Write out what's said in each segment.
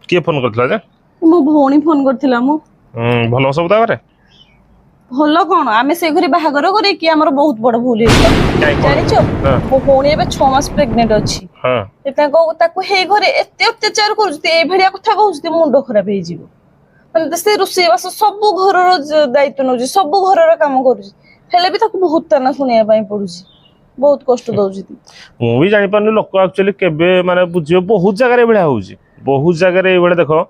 किए फोन करथिला जे मो भौणी फोन करथिला मो भलो सब ता करे भलो कोन आमे से घरी बाहागर करे कि हमर बहुत बड़ भूल हेला काई जानि छो मो भौणी एबे 6 मास प्रेग्नेंट अछि हां ताको हे घरे एते अत्याचार करूते ए भड़िया कथा कहउते मुंडो खराब हे जीवो माने से रुसे बस सब घरर दायित्व नउजी सब घरर काम करूजी हेले भी ताको बहुत तना सुनिया पई पडुजी बहुत कष्ट दउजी मु भी जानि पानी लोक एक्चुअली केबे माने बुझियो बहुत जगह रे बढिया होउजी बहुत जगह रे एबे देखो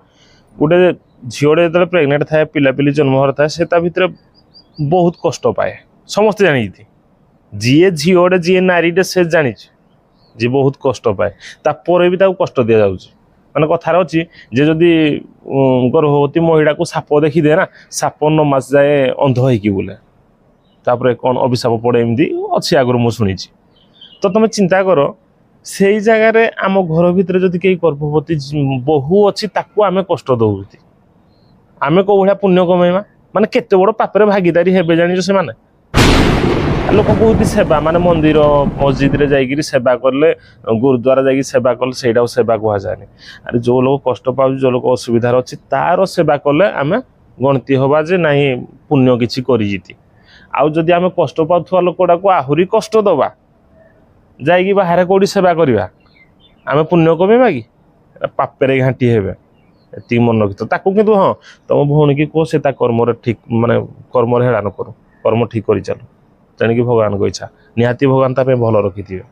गुटे झियोडे जतले प्रेग्नेंट थाए पिला पिली जन्म हर थाए से ता भितरे बहुत कष्ट पाए समस्त जानि जीए झियोडे जीए नारीडे से जानि जी बहुत कष्ट पाए तापर भी ताको कष्ट दिया जाउची माने कथार अछि जे जदी गर्भवती महिला को साप देखि दे ना साप 9 मास जाए अंध होई कि बोले तापर कोन अभिशाप पड़े एमदी अछि आगर मु सुनिछि तो तुम चिंता करो से जगह रे आम घर भितर जदि कई गर्भवती बहु अच्छी ताकू आमे कष्ट दउती आमे को भलिया पुण्य कमेमा माने केते बड़ पापरे भागीदारी हेबे जानि से माने लोक कहते सेवा माने मंदिर मस्जिद रे जाइगिरी सेवा करले गुरुद्वारा जाइगी सेवा करले सेटा सेवा कहा जाए अरे जो लोग कष्ट पाउ जो लोग असुविधा अच्छी तार सेवा कले आमे गणती हवा जे नहीं पुण्य किछि करि जिति आउ जदि आमे कष्ट पाउथवा लोकडा को आहुरी कष्ट दबा जाइगी बाहर कोडी सेवा करिवा आमे पुण्य कमेबा कि पापेरे घांटी हेबे एति मन रखितो ताकू किंतु हां तम भौणी की को से ता कर्म रे ठीक माने कर्म रे हेळा न करो कर्म ठीक करि चलो जानि कि भगवान को इच्छा निहाती भगवान ता पे भलो रखिथिबे।